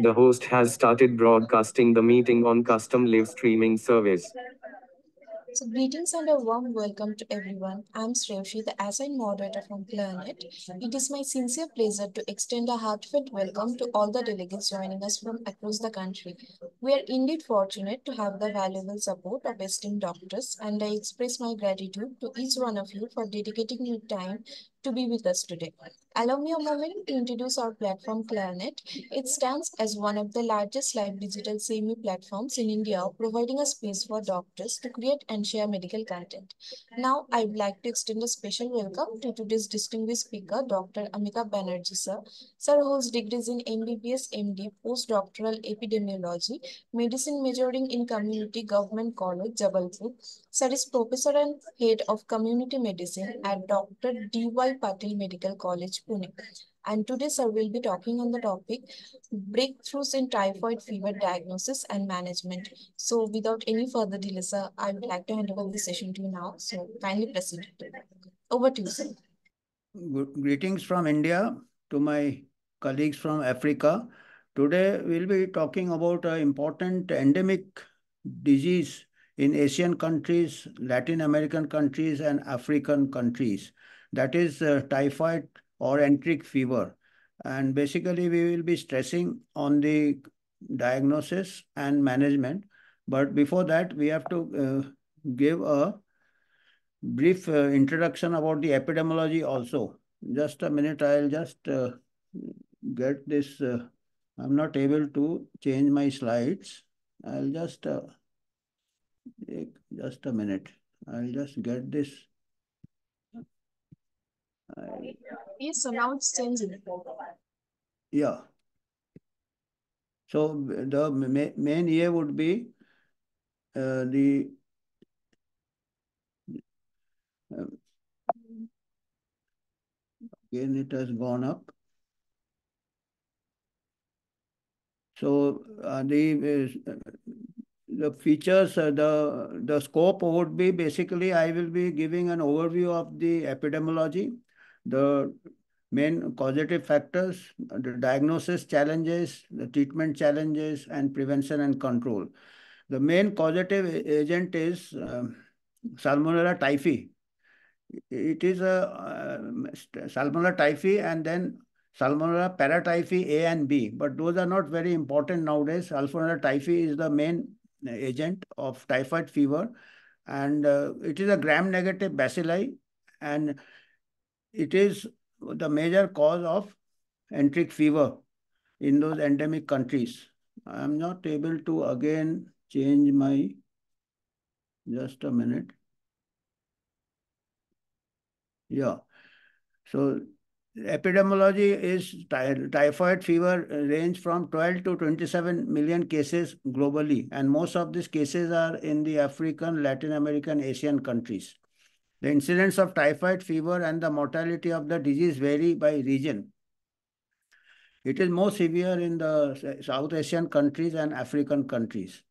The host has started broadcasting the meeting on custom live streaming service. So, greetings and a warm welcome to everyone. I'm Srevshi, the assigned moderator from Planet. It is my sincere pleasure to extend a heartfelt welcome to all the delegates joining us from across the country. We are indeed fortunate to have the valuable support of esteemed doctors, and I express my gratitude to each one of you for dedicating your time to be with us today. Allow me a moment to introduce our platform, Planet. It stands as one of the largest live digital CME platforms in India, providing a space for doctors to create and share medical content. Now, I would like to extend a special welcome to today's distinguished speaker, Dr. Amita Banerjee, sir. Sir holds degrees in MBBS, MD, postdoctoral epidemiology, medicine majoring in community government college, Jabalpur. Sir is professor and head of community medicine at Dr. D.Y. Patil Medical College, Pune. And today, sir will be talking on the topic breakthroughs in typhoid fever diagnosis and management. So, without any further delay, sir, I would like to hand over the session to you now. So, kindly proceed. Over to you, sir. Greetings from India to my colleagues from Africa. Today we'll be talking about an important endemic disease in Asian countries, Latin American countries, and African countries. That is typhoid or enteric fever. And basically, we will be stressing on the diagnosis and management. But before that, we have to give a brief introduction about the epidemiology also. Just a minute, I'll just get this. I'm not able to change my slides. I'll just take just a minute. I'll just get this. I, Yes, so now it's changing. yeah. So the main year would be the uh, again it has gone up. So the features, the scope would be basically I will be giving an overview of the epidemiology, the main causative factors, the diagnosis challenges, the treatment challenges, and prevention and control. The main causative agent is Salmonella typhi. It is a Salmonella typhi and then Salmonella paratyphi A and B, but those are not very important nowadays. Salmonella typhi is the main agent of typhoid fever, and it is a gram-negative bacilli, and it is the major cause of enteric fever in those endemic countries. I am not able to again change my, just a minute. Yeah. So epidemiology is typhoid fever range from 12 to 27 million cases globally, and most of these cases are in the African, Latin American, Asian countries. The incidence of typhoid fever and the mortality of the disease vary by region. It is more severe in the South Asian countries and African countries.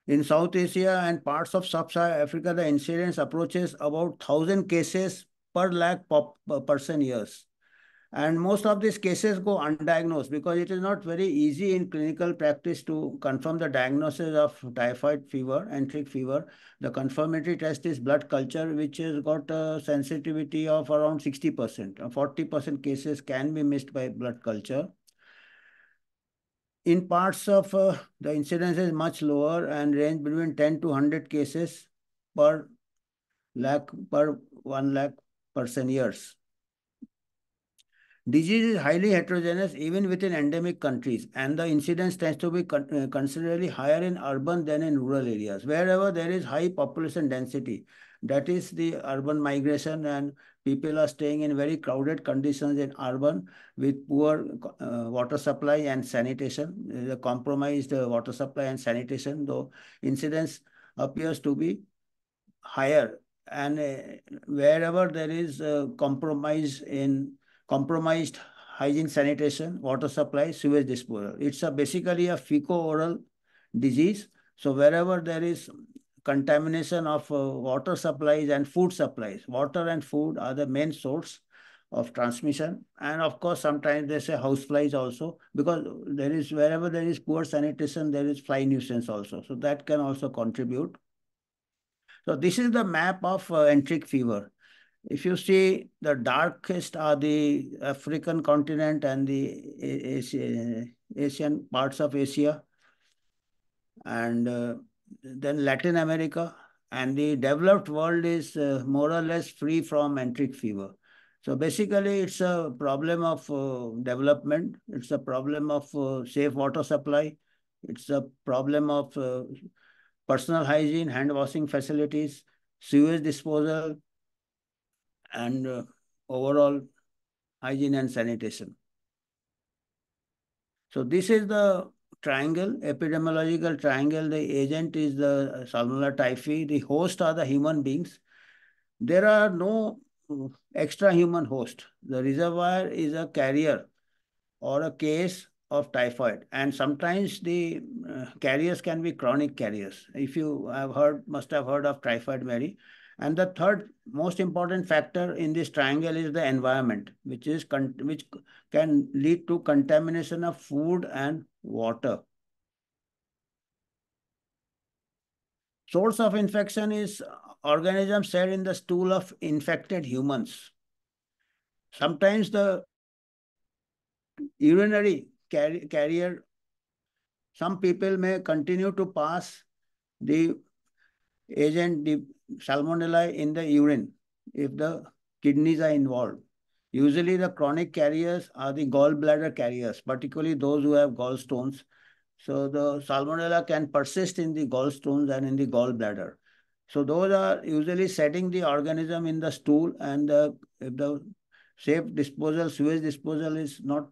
In South Asia and parts of Sub-Saharan Africa, the incidence approaches about 1,000 cases per lakh person years. And most of these cases go undiagnosed because it is not very easy in clinical practice to confirm the diagnosis of typhoid fever, enteric fever. The confirmatory test is blood culture, which has got a sensitivity of around 60%. 40% cases can be missed by blood culture. In parts of the incidence is much lower and range between 10 to 100 cases per lakh per 1 lakh person years. Disease is highly heterogeneous even within endemic countries, and the incidence tends to be considerably higher in urban than in rural areas. Wherever there is high population density, that is the urban migration, and people are staying in very crowded conditions in urban with poor water supply and sanitation, the compromised water supply and sanitation, though incidence appears to be higher. And wherever there is compromised hygiene, sanitation, water supply, sewage disposal. It's basically a fecal-oral disease. So wherever there is contamination of water supplies and food supplies. Water and food are the main source of transmission. And of course, sometimes they say house flies also, because there is, wherever there is poor sanitation, there is fly nuisance also. So that can also contribute. So this is the map of enteric fever. If you see, the darkest are the African continent and the Asian parts of Asia, and then Latin America, and the developed world is more or less free from enteric fever. So basically, it's a problem of development. It's a problem of safe water supply. It's a problem of personal hygiene, hand washing facilities, sewage disposal, and overall hygiene and sanitation. So this is the triangle, epidemiological triangle. The agent is the Salmonella typhi. The host are the human beings. There are no extra human host. The reservoir is a carrier or a case of typhoid. And sometimes the carriers can be chronic carriers. If you have heard, must have heard of typhoid Mary. And the third most important factor in this triangle is the environment, which can lead to contamination of food and water. Source of infection is organisms shed in the stool of infected humans. Sometimes the urinary carrier, some people may continue to pass the agent, the salmonella in the urine if the kidneys are involved. Usually the chronic carriers are the gallbladder carriers, particularly those who have gallstones. So the salmonella can persist in the gallstones and in the gallbladder. So those are usually setting the organism in the stool, and if the safe disposal, sewage disposal is not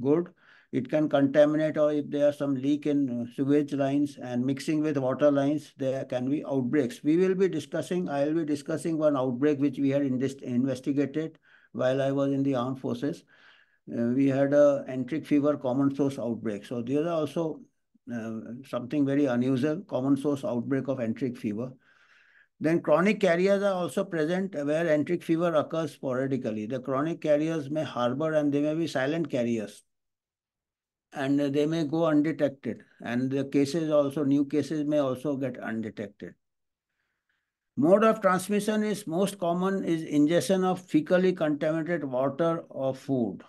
good, it can contaminate, or if there are some leak in sewage lines and mixing with water lines, there can be outbreaks. I will be discussing one outbreak which we had investigated while I was in the armed forces. We had a enteric fever common source outbreak. So these are also something very unusual, common source outbreak of enteric fever. Then chronic carriers are also present where enteric fever occurs sporadically. The chronic carriers may harbor, and they may be silent carriers, and they may go undetected. And the cases also, new cases may also get undetected. Mode of transmission is most common is ingestion of fecally contaminated water or food.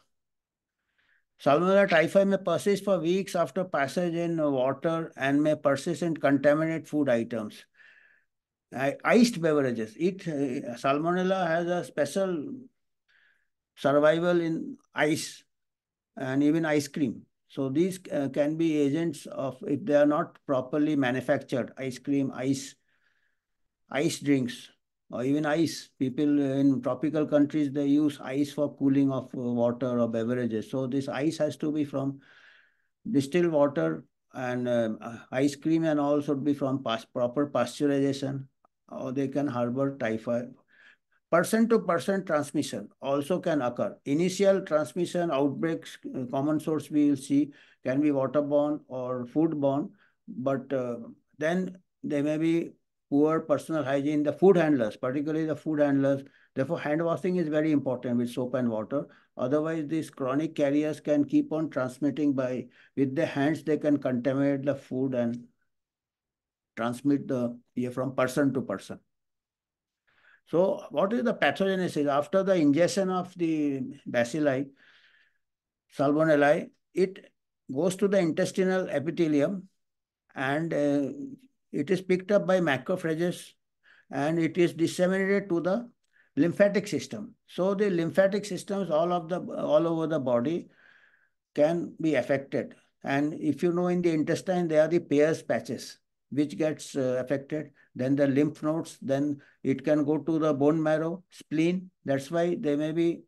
Salmonella typhi may persist for weeks after passage in water and may persist in contaminated food items. Iced beverages. Salmonella has a special survival in ice and even ice cream. So these can be agents of, if they are not properly manufactured, ice cream, ice drinks, or even ice. People in tropical countries, they use ice for cooling of water or beverages. So this ice has to be from distilled water, and ice cream and all should be from proper pasteurization, or they can harbor typhoid. Person-to-person transmission also can occur. Initial transmission outbreaks, common source we will see, can be waterborne or foodborne, but then there may be poor personal hygiene. The food handlers, particularly the food handlers, therefore hand washing is very important with soap and water. Otherwise, these chronic carriers can keep on transmitting with their hands, they can contaminate the food and transmit from person to person. So what is the pathogenesis? After the ingestion of the bacilli, salmonella, it goes to the intestinal epithelium, and it is picked up by macrophages, and it is disseminated to the lymphatic system. So the lymphatic systems all over the body can be affected. And if you know, in the intestine, there are the Peyer's patches which gets affected. Then the lymph nodes, then it can go to the bone marrow, spleen. That's why there may be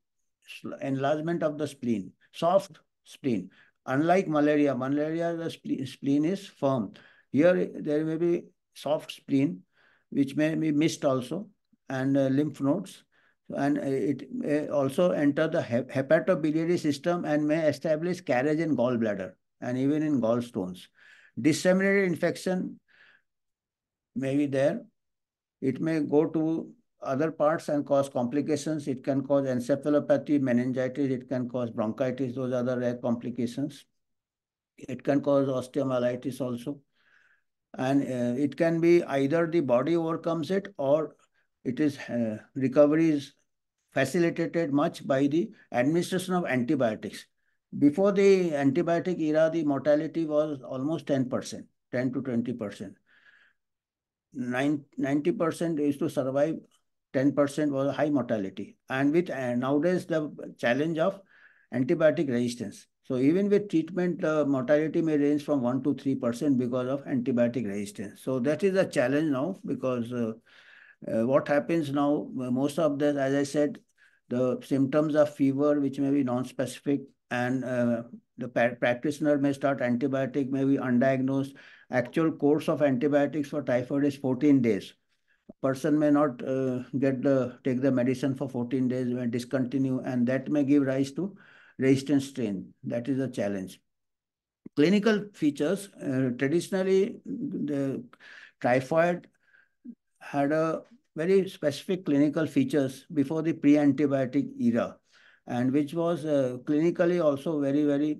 enlargement of the spleen, soft spleen. Unlike malaria, the spleen is firm. Here there may be soft spleen, which may be missed also, and lymph nodes. And it may also enter the hepatobiliary system and may establish carriage in gallbladder and even in gallstones. Disseminated infection may be there. It may go to other parts and cause complications. It can cause encephalopathy, meningitis, it can cause bronchitis, those are the rare complications. It can cause osteomyelitis also. And it can be either the body overcomes it, or it is recovery is facilitated much by the administration of antibiotics. Before the antibiotic era, the mortality was almost 10%, 10 to 20%. 90% used to survive, 10% was high mortality. And with nowadays the challenge of antibiotic resistance. So even with treatment, mortality may range from 1 to 3% because of antibiotic resistance. So that is a challenge now, because what happens now, most of the, as I said, the symptoms of fever, which may be non-specific, and the practitioner may start antibiotic, may be undiagnosed. Actual course of antibiotics for typhoid is 14 days. A person may not take the medicine for 14 days, may discontinue, and that may give rise to resistant strain. That is a challenge. Clinical features, traditionally, the typhoid had a very specific clinical features before the pre-antibiotic era, and which was clinically also very, very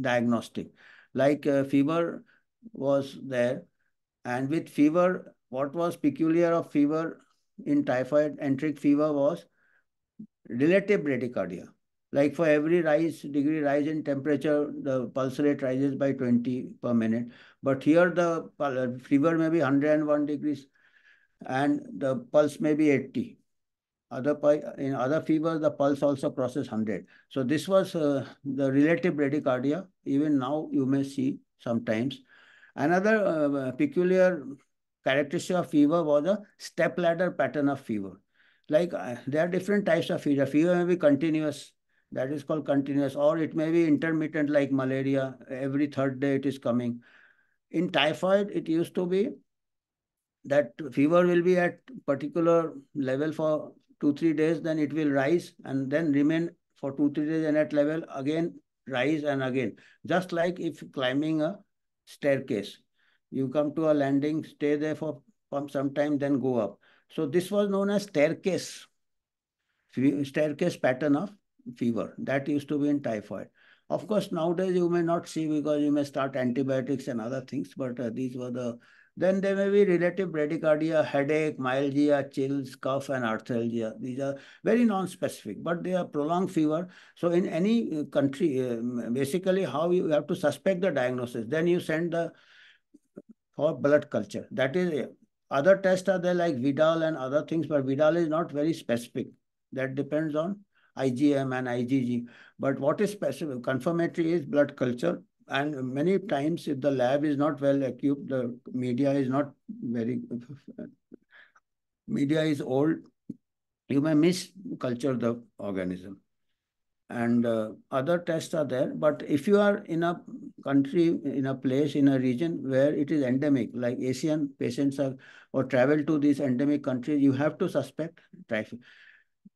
diagnostic. Like fever was there, and with fever, what was peculiar of fever in typhoid enteric fever was relative bradycardia. Like for every degree rise in temperature, the pulse rate rises by 20 per minute. But here the fever may be 101 degrees and the pulse may be 80. In other fevers, the pulse also crosses 100. So this was the relative bradycardia. Even now you may see sometimes. Another peculiar characteristic of fever was a stepladder pattern of fever. Like there are different types of fever. Fever may be continuous, that is called continuous, or it may be intermittent like malaria. Every third day it is coming. In typhoid, it used to be that fever will be at particular level for 2 3 days, then it will rise and then remain for 2 3 days, and at level again rise and again. Just like if climbing a staircase, you come to a landing, stay there for some time, then go up. So this was known as staircase pattern of fever. That used to be in typhoid. Of course, nowadays you may not see because you may start antibiotics and other things, but these were the. Then there may be relative bradycardia, headache, myalgia, chills, cough, and arthralgia. These are very non-specific, but they are prolonged fever. So in any country, basically how you have to suspect the diagnosis. Then you send the for blood culture. That is, other tests are there like Vidal and other things, but Vidal is not very specific. That depends on IgM and IgG. But what is specific, confirmatory is blood culture. And many times, if the lab is not well equipped, the media is not very, media is old, you may misculture the organism. And other tests are there. But if you are in a country, in a place, in a region where it is endemic, like Asian patients are or travel to these endemic countries, you have to suspect typhoid.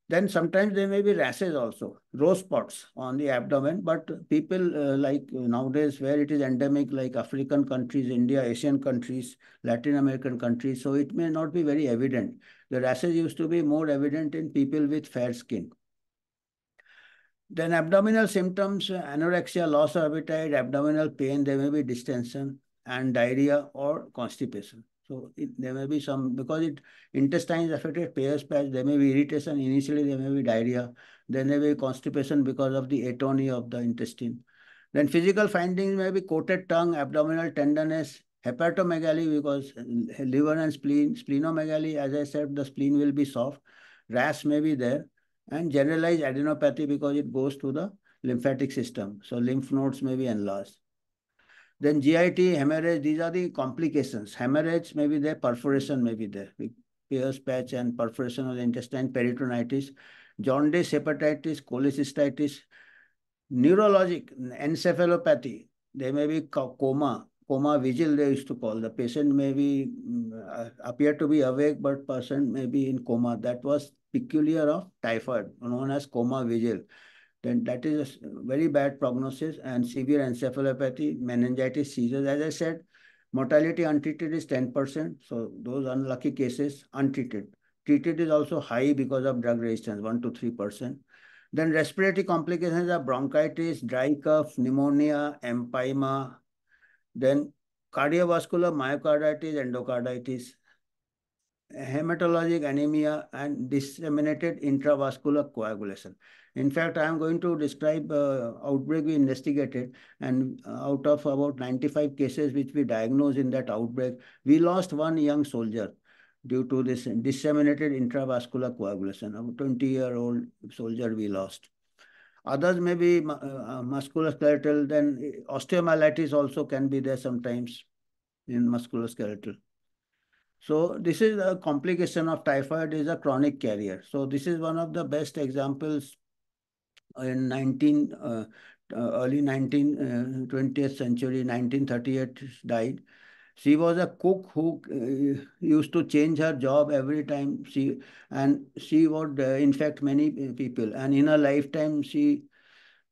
Then sometimes there may be rashes also, rose spots on the abdomen. But people like nowadays where it is endemic, like African countries, India, Asian countries, Latin American countries, so it may not be very evident. The rashes used to be more evident in people with fair skin. Then abdominal symptoms, anorexia, loss of appetite, abdominal pain, there may be distension and diarrhea or constipation. So there may be some, because intestine is affected, Peyer's patch, there may be irritation. Initially, there may be diarrhea. Then there may be constipation because of the atony of the intestine. Then physical findings may be coated tongue, abdominal tenderness, hepatomegaly because liver and splenomegaly, as I said, the spleen will be soft. Rash may be there, and generalized adenopathy because it goes to the lymphatic system. So lymph nodes may be enlarged. Then GIT, hemorrhage, these are the complications. Hemorrhage may be there, perforation may be there. Peyer's patch and perforation of the intestine, peritonitis, jaundice, hepatitis, cholecystitis, neurologic, encephalopathy. There may be coma vigil they used to call. The patient may be appear to be awake, but person may be in coma. That was peculiar of typhoid, known as coma vigil. Then that is a very bad prognosis, and severe encephalopathy, meningitis, seizures. As I said, Mortality untreated is 10%. So those unlucky cases untreated. Treated is also high because of drug resistance, 1 to 3%. Then respiratory complications are bronchitis, dry cough, pneumonia, empyema. Then cardiovascular myocarditis, endocarditis, hematologic anemia, and disseminated intravascular coagulation. In fact, I am going to describe outbreak we investigated, and out of about 95 cases which we diagnosed in that outbreak, we lost one young soldier due to this disseminated intravascular coagulation. A 20-year-old soldier we lost. Others may be musculoskeletal, then osteomyelitis also can be there sometimes in musculoskeletal. So this is a complication of typhoid is a chronic carrier. So this is one of the best examples in early 20th century, 1938 died. She was a cook who used to change her job every time she would infect many people. And in her lifetime, she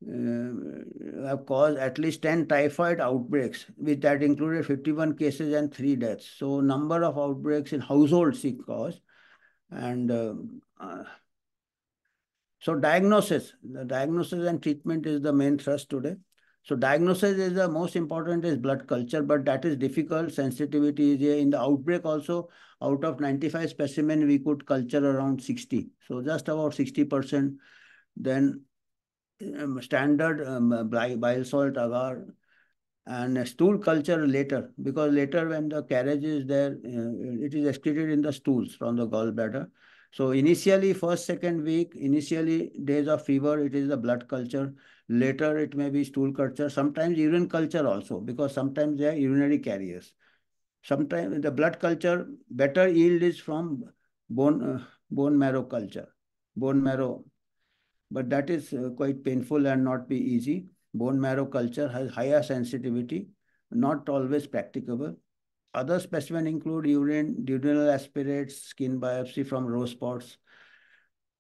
have caused at least 10 typhoid outbreaks, which that included 51 cases and 3 deaths. So number of outbreaks in households she caused. And so the diagnosis and treatment is the main thrust today. So diagnosis is the most important is blood culture, but that is difficult. Sensitivity is there. In the outbreak also, out of 95 specimen, we could culture around 60. So just about 60%. Then standard bile salt, agar, and stool culture later, because later when the carriage is there, it is excreted in the stools from the gallbladder. So initially, first, second week, initially days of fever, it is the blood culture. Later, it may be stool culture, sometimes urine culture also, because sometimes they are urinary carriers. Sometimes the blood culture, better yield is from bone marrow culture, bone marrow, but that is quite painful and not be easy. Bone marrow culture has higher sensitivity, not always practicable. Other specimens include urine, duodenal aspirates, skin biopsy from row spots.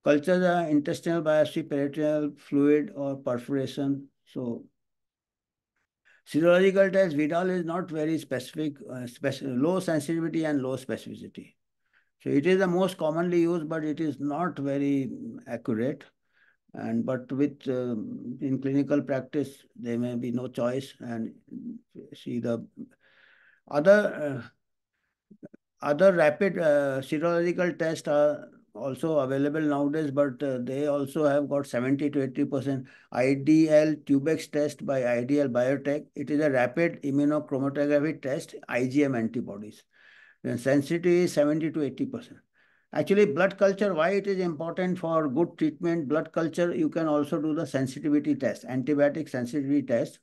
Cultures are intestinal biopsy, peritoneal fluid or perforation. So serological test, Vidal is not very specific, low sensitivity and low specificity. So it is the most commonly used, but it is not very accurate. And but with in clinical practice, there may be no choice and see the other other rapid serological tests are also available nowadays, but they also have got 70 to 80%. IDL Tubex test by IDL Biotech. It is a rapid immunochromatography test, IgM antibodies. Then sensitivity is 70 to 80%. Actually, blood culture, why it is important for good treatment, blood culture, you can also do the sensitivity test, antibiotic sensitivity test.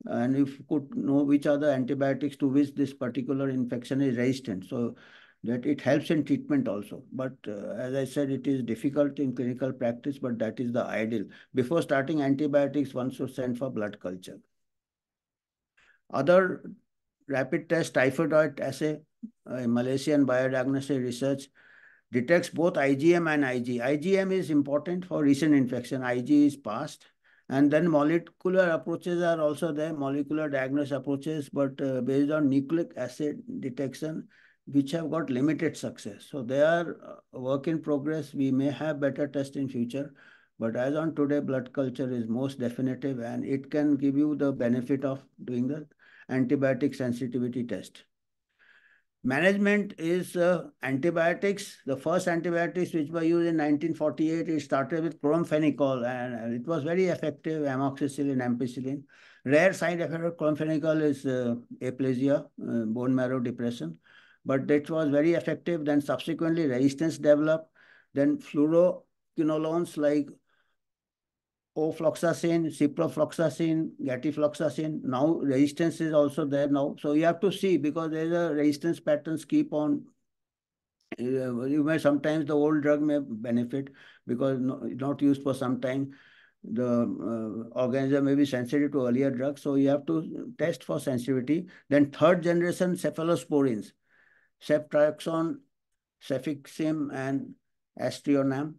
And if you could know which are the antibiotics to which this particular infection is resistant. So that it helps in treatment also. But as I said, it is difficult in clinical practice, but that is the ideal. Before starting antibiotics, one should send for blood culture. Other rapid test, typhoid assay, Malaysian Biodiagnostic Research detects both IgM and Ig. IgM is important for recent infection. Ig is past. And then molecular approaches are also there, molecular diagnosis approaches, but based on nucleic acid detection, which have got limited success. So they are work in progress. We may have better tests in future, but as on today, blood culture is most definitive and it can give you the benefit of doing the antibiotic sensitivity test. Management is antibiotics. The first antibiotics which were used in 1948, it started with chlorphenicol and it was very effective, amoxicillin, ampicillin. Rare side effect of chlorphenicol is aplasia, bone marrow depression, but that was very effective. Then subsequently resistance developed. Then fluoroquinolones like ofloxacin, ciprofloxacin, gatifloxacin. Now resistance is also there now. So you have to see because there's a resistance patterns keep on. You may sometimes the old drug may benefit because not used for some time. The organism may be sensitive to earlier drugs. So you have to test for sensitivity. Then third generation cephalosporins, ceftriaxone, cefixime, and aztreonam.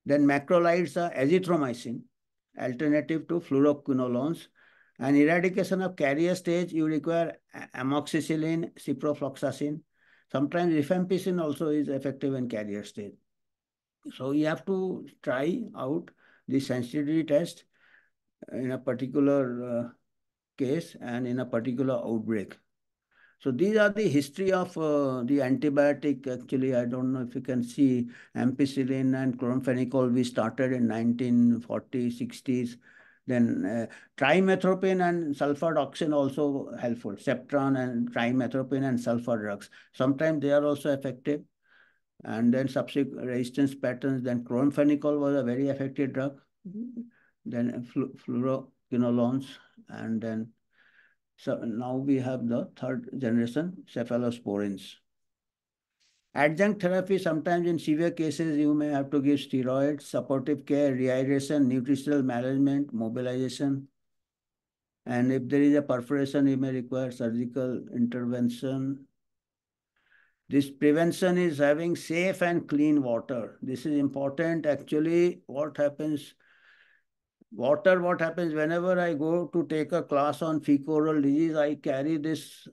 Then macrolides are azithromycin, alternative to fluoroquinolones. And eradication of carrier stage, you require amoxicillin, ciprofloxacin. Sometimes rifampicin also is effective in carrier stage. So you have to try out the sensitivity test in a particular case and in a particular outbreak. So these are the history of the antibiotic. Actually, I don't know if you can see ampicillin and chloramphenicol. We started in 1940s, 60s. Then trimethoprim and sulfadoxine also helpful. Septron and trimethoprim and sulfa drugs. Sometimes they are also effective. And then subsequent resistance patterns. Then chloramphenicol was a very effective drug. Then fluoroquinolones, and then so now we have the third generation cephalosporins. Adjunct therapy, sometimes in severe cases, you may have to give steroids, supportive care, rehydration, nutritional management, mobilization. And if there is a perforation, you may require surgical intervention. This prevention is having safe and clean water. This is important. Actually, what happens what happens whenever I go to take a class on fecal disease, I carry this.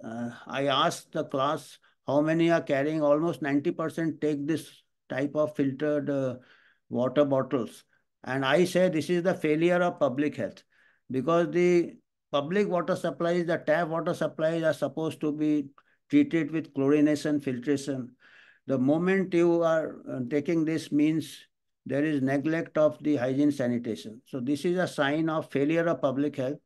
I ask the class how many are carrying. Almost 90% take this type of filtered water bottles. And I say this is the failure of public health because the public water supplies, the tap water supplies are supposed to be treated with chlorination, filtration. The moment you are taking this means there is neglect of the hygiene sanitation. So this is a sign of failure of public health.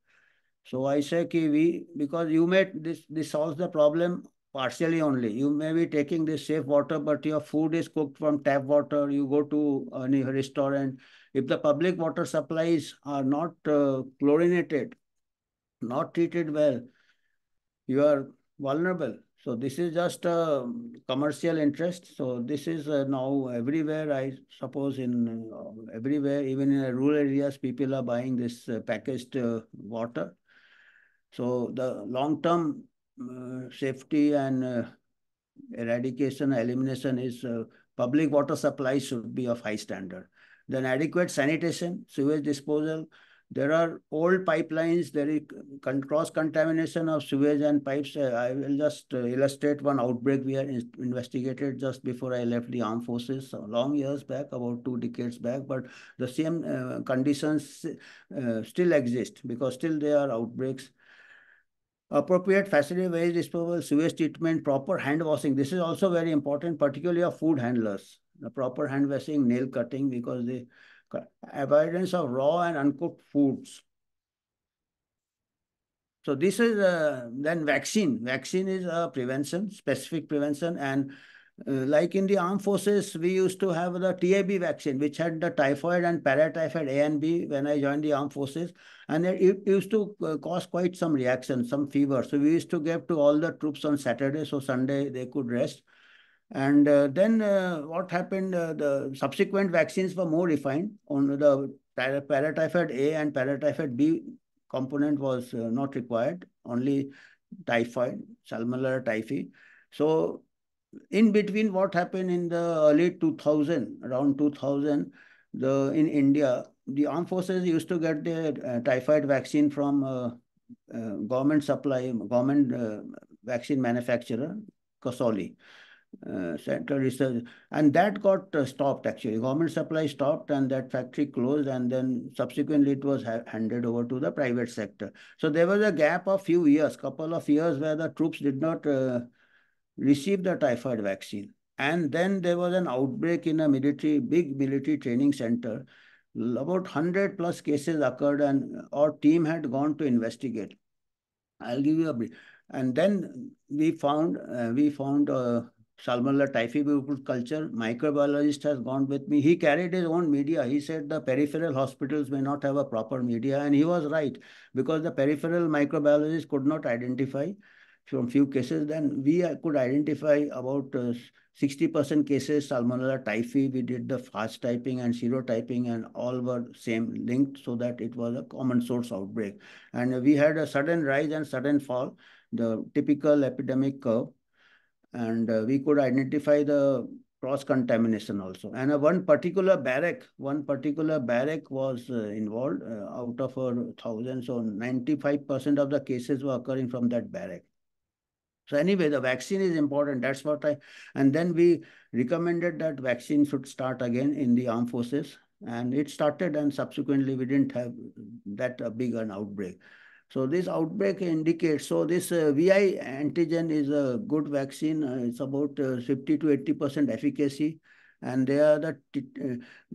So I say ki because you may, this solves the problem partially only. You may be taking this safe water, but your food is cooked from tap water. You go to any restaurant. If the public water supplies are not chlorinated, not treated well, you are vulnerable. So this is just a commercial interest. So this is now everywhere. I suppose in everywhere, even in rural areas, people are buying this packaged water. So the long-term safety and eradication, elimination is public water supply should be of high standard. Then adequate sanitation, sewage disposal. There are old pipelines, there is cross-contamination of sewage and pipes. I will just illustrate one outbreak we had investigated just before I left the armed forces, long years back, about 2 decades back, but the same conditions still exist because still there are outbreaks. Appropriate facility waste disposal, sewage treatment, proper hand washing. This is also very important, particularly of food handlers. The proper hand washing, nail cutting, because the avoidance of raw and uncooked foods. So this is then vaccine. Vaccine is a prevention, specific prevention, and like in the armed forces, we used to have the TAB vaccine, which had the typhoid and paratyphoid A and B when I joined the armed forces. And it used to cause quite some reaction, some fever. So we used to give to all the troops on Saturday, so Sunday they could rest. And then what happened, the subsequent vaccines were more refined. On the paratyphoid A and paratyphoid B component was not required, only typhoid, salmonella typhi. So in between, what happened in the early 2000, around 2000, in India, the armed forces used to get the typhoid vaccine from government supply, government vaccine manufacturer, Kasoli. Central Research, and that got stopped actually. Government supply stopped and that factory closed, and then subsequently it was handed over to the private sector. So there was a gap of few years, couple of years where the troops did not receive the typhoid vaccine. And then there was an outbreak in a big military training center. About 100 plus cases occurred, and our team had gone to investigate. I'll give you a brief. And then we found Salmonella typhi culture. Microbiologist has gone with me. He carried his own media. He said the peripheral hospitals may not have a proper media, and he was right because the peripheral microbiologist could not identify from few cases. Then we could identify about 60% cases Salmonella typhi. We did the fast typing and serotyping, and all were same linked, so that it was a common source outbreak. And we had a sudden rise and sudden fall, the typical epidemic curve. And we could identify the cross contamination also. And one particular barrack was involved out of a thousand. So 95% of the cases were occurring from that barrack. So anyway, the vaccine is important. That's what and then we recommended that vaccine should start again in the armed forces. And it started, and subsequently we didn't have that big an outbreak. So this outbreak indicates, so this VI antigen is a good vaccine. It's about 50 to 80% efficacy. And they are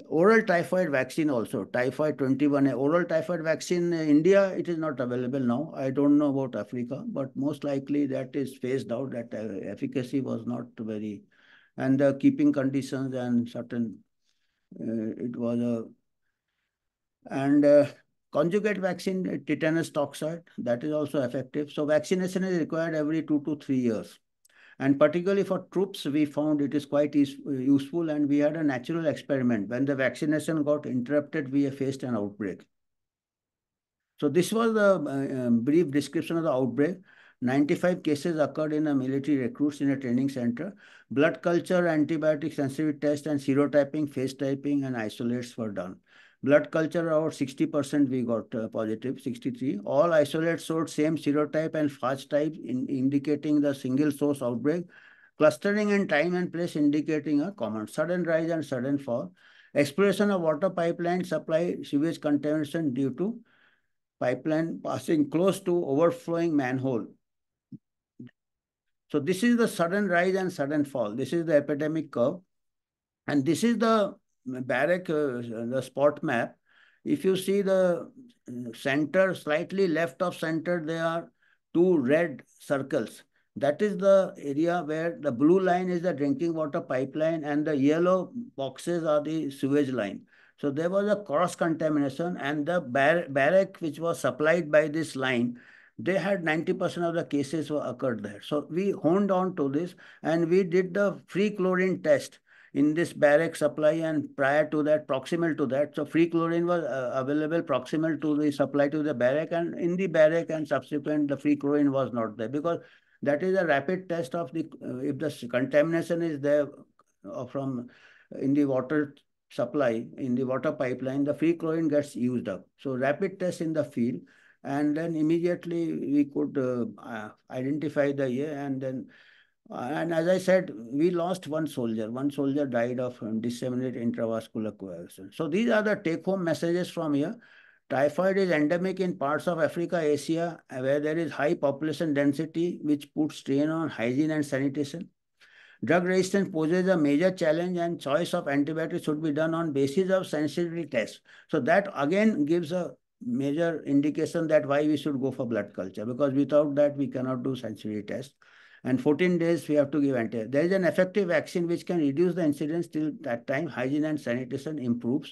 oral typhoid vaccine also, typhoid 21, oral typhoid vaccine. India, it is not available now. I don't know about Africa, but most likely that is phased out. That efficacy was not very, and the keeping conditions and certain, it was a, and conjugate vaccine, tetanus toxoid, that is also effective. So vaccination is required every 2 to 3 years. And particularly for troops, we found it is quite useful. And we had a natural experiment. When the vaccination got interrupted, we faced an outbreak. So this was the brief description of the outbreak. 95 cases occurred in a military recruits in a training center. Blood culture, antibiotic sensitivity test, and serotyping, face typing, and isolates were done. Blood culture, about 60% we got positive, 63. All isolates showed same serotype and phage type, indicating the single source outbreak. Clustering and time and place indicating a common sudden rise and sudden fall. Exploration of water pipeline supply sewage contamination due to pipeline passing close to overflowing manhole. So this is the sudden rise and sudden fall. This is the epidemic curve. And this is the barrack, the spot map. If you see the center, slightly left of center, there are two red circles. That is the area where the blue line is the drinking water pipeline and the yellow boxes are the sewage line. So there was a cross contamination, and the barrack which was supplied by this line, they had 90% of the cases were occurred there. So we honed on to this, and we did the free chlorine test in this barrack supply, and prior to that, proximal to that. So free chlorine was available proximal to the supply to the barrack, and in the barrack and subsequent, the free chlorine was not there, because that is a rapid test of the, if the contamination is there from in the water supply, in the water pipeline, the free chlorine gets used up. So rapid test in the field, and then immediately we could identify the year, and then and as I said, we lost one soldier. One soldier died of disseminated intravascular coagulation. So these are the take-home messages from here. Typhoid is endemic in parts of Africa, Asia, where there is high population density, which puts strain on hygiene and sanitation. Drug resistance poses a major challenge, and choice of antibiotics should be done on basis of sensitivity tests. So that again gives a major indication that why we should go for blood culture, because without that we cannot do sensitivity test. And 14 days we have to give antibiotic. There is an effective vaccine which can reduce the incidence till that time. Hygiene and sanitation improves.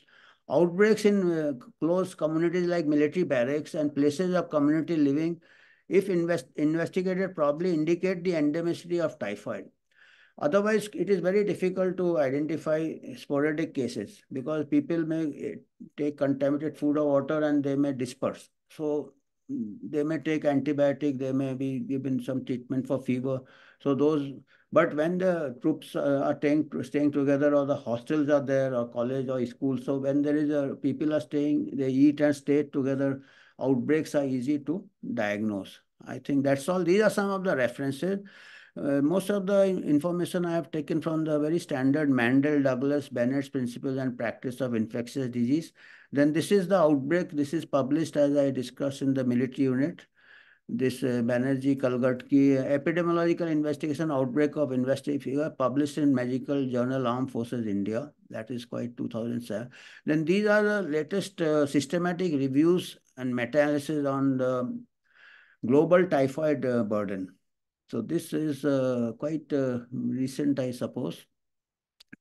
Outbreaks in close communities like military barracks and places of community living, if investigated properly, indicate the endemicity of typhoid. Otherwise, it is very difficult to identify sporadic cases, because people may take contaminated food or water and they may disperse. So they may take antibiotic, they may be given some treatment for fever. So those, but when the troops are staying together, or the hostels are there, or college or school, so when there is a people are staying, they eat and stay together, outbreaks are easy to diagnose. I think that's all. These are some of the references. Most of the information I have taken from the very standard Mandel, Douglas, Bennett's principles and practice of infectious disease. Then this is the outbreak. This is published, as I discussed, in the military unit. This Banerjee, Kalgatki, epidemiological investigation outbreak of investigation published in Medical Journal Armed Forces India. That is quite 2007. Then these are the latest systematic reviews and meta-analysis on the global typhoid burden. So this is quite recent, I suppose,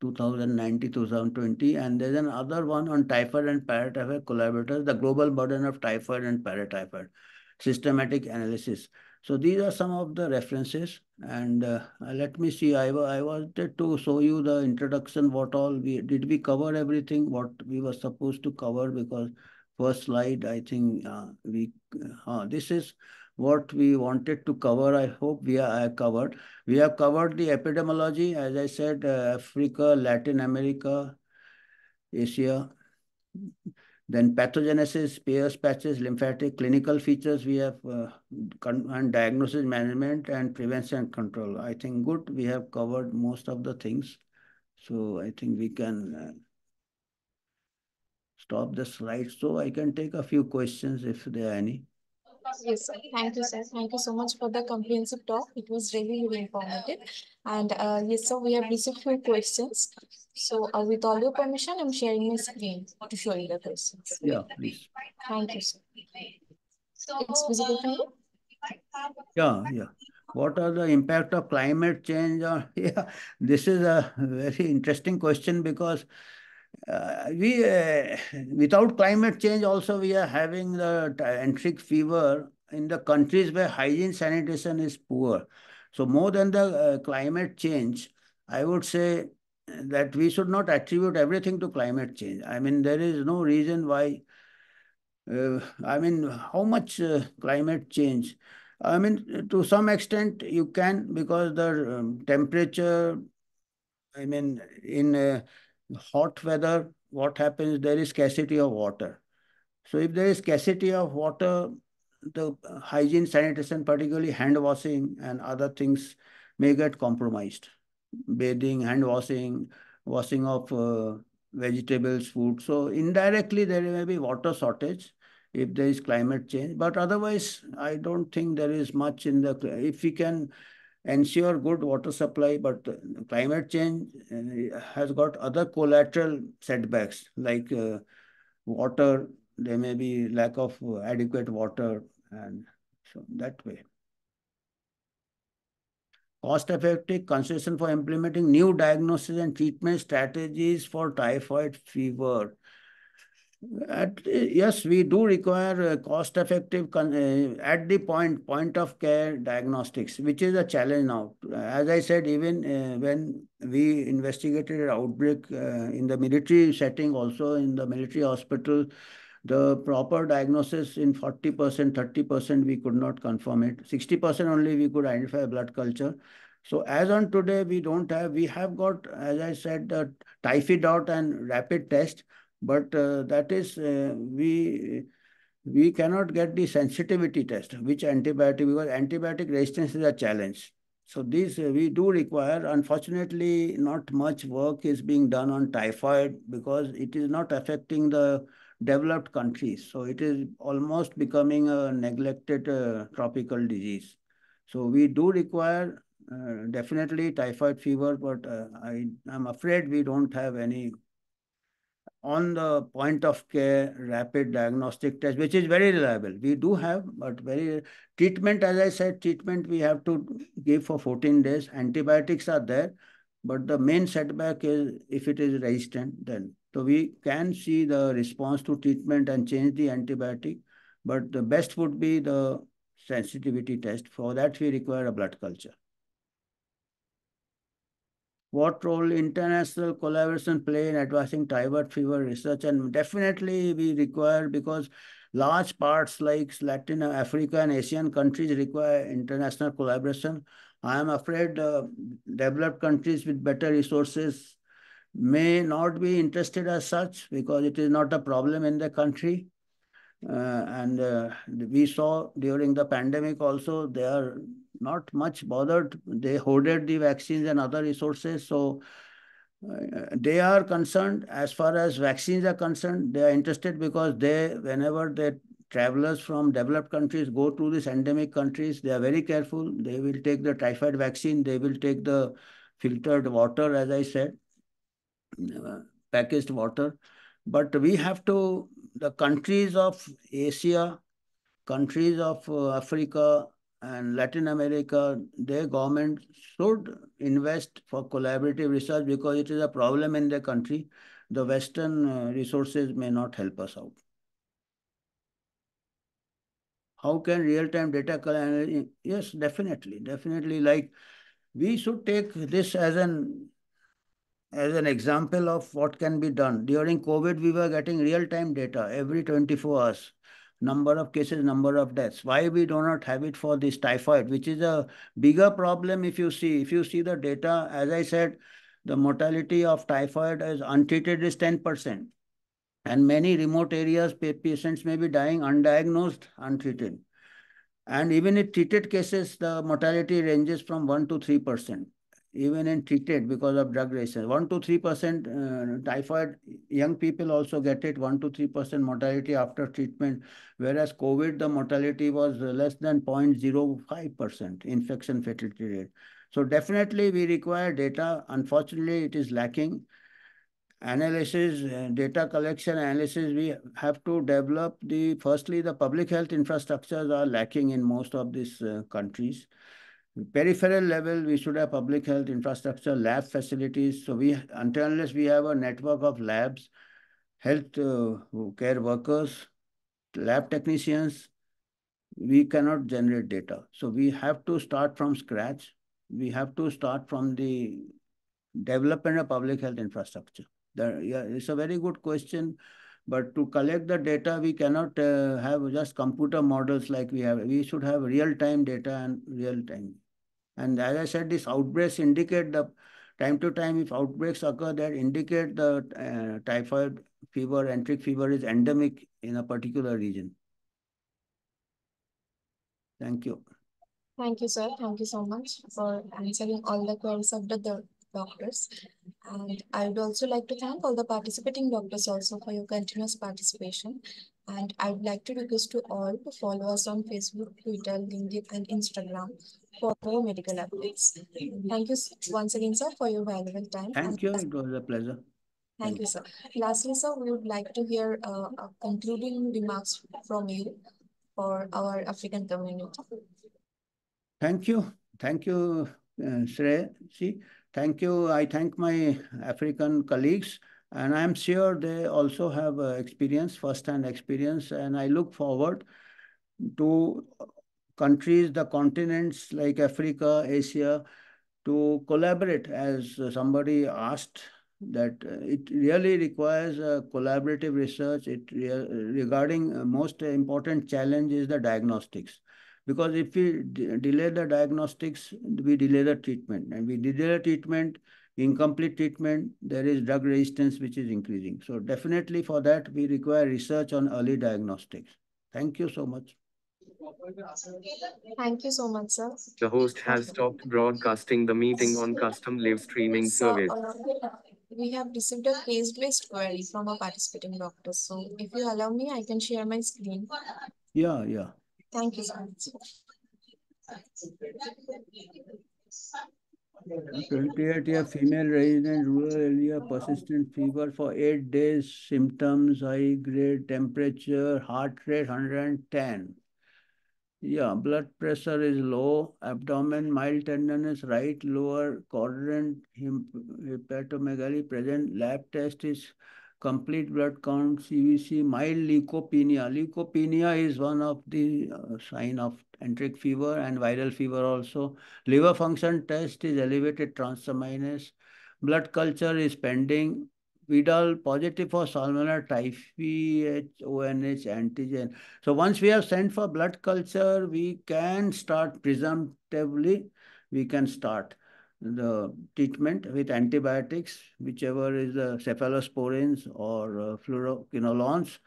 2019, 2020. And there's another one on typhoid and paratyphoid collaborators, the global burden of typhoid and paratyphoid, systematic analysis. So these are some of the references. And let me see, I wanted to show you the introduction, what all did we cover everything, what we were supposed to cover, because first slide, I think this is what we wanted to cover. I hope I covered. We have covered the epidemiology, as I said, Africa, Latin America, Asia. Then pathogenesis, Peyer's patches, lymphatic, clinical features we have, and diagnosis management and prevention and control. I think good. We have covered most of the things. So I think we can stop the slide so I can take a few questions if there are any. Yes, sir. Thank you, sir. Thank you so much for the comprehensive talk. It was really, really informative. And yes, sir, we have received few questions. So, with all your permission, I'm sharing my screen to show you the questions. Yeah, please. Thank you, sir. It's visible to you? Yeah, yeah. What are the impact of climate change on? Yeah, this is a very interesting question because we without climate change also we are having the enteric fever in the countries where hygiene sanitation is poor. So more than the climate change, I would say that we should not attribute everything to climate change. I mean, there is no reason why I mean, how much climate change? I mean, to some extent you can, because the temperature, I mean, in hot weather, what happens? There is scarcity of water. So if there is scarcity of water, the hygiene, sanitation, particularly hand washing and other things may get compromised. Bathing, hand washing, washing of vegetables, food. So indirectly there may be water shortage if there is climate change. But otherwise, I don't think there is much in the, if we can ensure good water supply, but climate change has got other collateral setbacks like water, there may be lack of adequate water, and so that way. Cost effective consideration for implementing new diagnosis and treatment strategies for typhoid fever. Yes, we do require cost-effective at the point of care diagnostics, which is a challenge now. As I said, even when we investigated an outbreak in the military setting, also in the military hospital, the proper diagnosis in 40%, 30%, we could not confirm it. 60% only we could identify blood culture. So as on today, we have got, as I said, the typhoid out and rapid test, but that is, we cannot get the sensitivity test, which antibiotic, because antibiotic resistance is a challenge. So these we do require. Unfortunately, not much work is being done on typhoid because it is not affecting the developed countries. So it is almost becoming a neglected tropical disease. So we do require definitely typhoid fever, but I'm afraid we don't have any on the point of care rapid diagnostic test, which is very reliable. We do have, but very treatment, as I said, treatment we have to give for 14 days. Antibiotics are there, but the main setback is if it is resistant, then. So we can see the response to treatment and change the antibiotic, but the best would be the sensitivity test. For that, we require a blood culture. What role international collaboration play in advancing typhoid fever research? And definitely we require, because large parts like Latin Africa and Asian countries require international collaboration. I am afraid developed countries with better resources may not be interested as such because it is not a problem in the country. And we saw during the pandemic also, they are not much bothered. They hoarded the vaccines and other resources. So they are concerned as far as vaccines are concerned. They are interested because whenever the travelers from developed countries go to these endemic countries, they are very careful. They will take the typhoid vaccine. They will take the filtered water, as I said, packaged water. But we have to, the countries of Asia, countries of Africa and Latin America, their government should invest for collaborative research because it is a problem in their country. The Western resources may not help us out. How can real-time data collection? Yes, definitely, definitely. Like we should take this as an example of what can be done. During COVID, we were getting real-time data every 24 hours. number of cases, number of deaths. Why we do not have it for this typhoid, which is a bigger problem if you see. If you see the data, as I said, the mortality of typhoid is untreated is 10%. And many remote areas, patients may be dying undiagnosed, untreated. And even in treated cases, the mortality ranges from 1 to 3%. Even in treated because of drug resistance, 1 to 3% typhoid, young people also get it, 1 to 3% mortality after treatment. Whereas COVID, the mortality was less than 0.05% infection fatality rate. So definitely we require data. Unfortunately, it is lacking analysis, data collection analysis. We have to develop firstly, the public health infrastructures are lacking in most of these countries. Peripheral level, we should have public health infrastructure, lab facilities. So until unless we have a network of labs, health care workers, lab technicians, we cannot generate data. So we have to start from scratch. We have to start from the development of public health infrastructure. Yeah, it's a very good question. But to collect the data, we cannot have just computer models like we have. We should have real-time data and real-time. And as I said, these outbreaks indicate the time to time, if outbreaks occur that indicate the typhoid fever, enteric fever is endemic in a particular region. Thank you. Thank you, sir. Thank you so much for answering all the queries of the doctors. And I would also like to thank all the participating doctors also for your continuous participation. And I would like to request to all to follow us on Facebook, Twitter, LinkedIn, and Instagram for more medical updates. Thank you once again, sir, for your valuable time. And Thank you. It was a pleasure. thank you, sir. Lastly, sir, we would like to hear concluding remarks from you for our African community. Thank you. Thank you, Shrey. See, thank you. I thank my African colleagues, and I'm sure they also have experience, first-hand experience, and I look forward to countries, the continents like Africa, Asia, to collaborate, as somebody asked, that it really requires collaborative research. Regarding most important challenge is the diagnostics. Because if we delay the diagnostics, we delay the treatment. And we delay the treatment, incomplete treatment, there is drug resistance which is increasing. So definitely for that, we require research on early diagnostics. Thank you so much. Thank you so much, sir. The host has stopped broadcasting the meeting on custom live streaming So, service. we have received a case-based query from a participating doctor. So, if you allow me, I can share my screen. Yeah, yeah. Thank you so much. A 28-year female resident, rural area, persistent fever for 8 days, symptoms, high grade temperature, heart rate 110. Yeah, blood pressure is low, abdomen, mild tenderness, right lower quadrant, hepatomegaly present, lab test is complete blood count, CVC, mild leukopenia. Leukopenia is one of the sign of enteric fever and viral fever also. Liver function test is elevated transaminase. Blood culture is pending. Vidal positive for Salmonella typhi, ONH antigen. So once we have sent for blood culture, we can start presumptively, we can start the treatment with antibiotics, whichever is the cephalosporins or fluoroquinolones.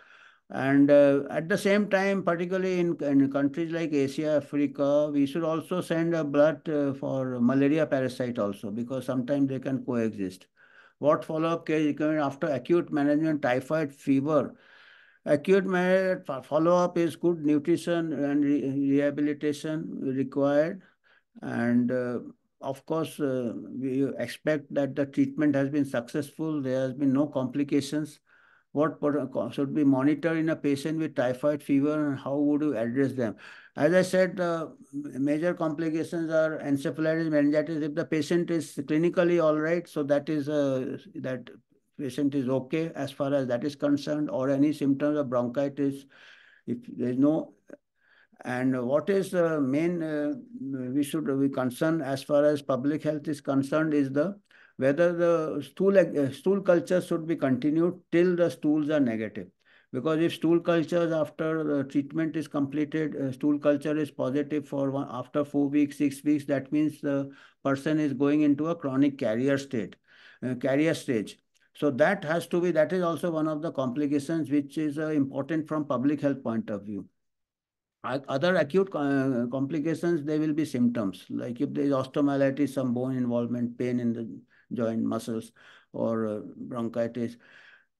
And at the same time, particularly in countries like Asia, Africa, we should also send a blood for malaria parasite also, because sometimes they can coexist. What follow-up care recommended after acute management typhoid fever? Acute follow-up is good nutrition and rehabilitation required. And of course, we expect that the treatment has been successful. There has been no complications. What should be monitored in a patient with typhoid fever, and how would you address them? As I said, major complications are encephalitis, meningitis. If the patient is clinically all right, so that patient is okay as far as that is concerned, or any symptoms of bronchitis. If there is no, and what is the main we should be concerned as far as public health is concerned is the whether the stool culture should be continued till the stools are negative. Because if stool cultures after the treatment is completed, stool culture is positive for after 4 weeks, 6 weeks, that means the person is going into a chronic carrier stage. So that is also one of the complications which is important from public health point of view. Other acute complications, there will be symptoms like if there is osteomyelitis, some bone involvement, pain in the joint muscles, or bronchitis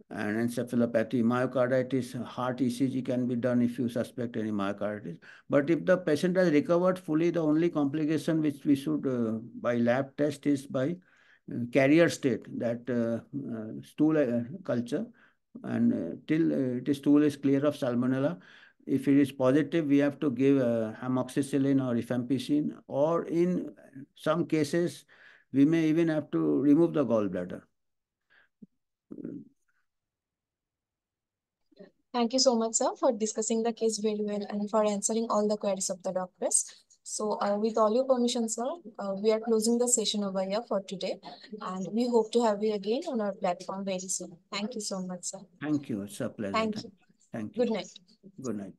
and encephalopathy, myocarditis, heart ECG can be done if you suspect any myocarditis. But if the patient has recovered fully, the only complication which we should by lab test is by carrier state, that stool culture, and till stool is clear of salmonella. If it is positive, we have to give amoxicillin or rifampicin, or in some cases, we may even have to remove the gallbladder. Thank you so much, sir, for discussing the case very well and for answering all the queries of the doctors. So, with all your permission, sir, we are closing the session over here for today, and we hope to have you again on our platform very soon. Thank you so much, sir. Thank you. It's a pleasure. Thank you. Thank you. Good night. Good night.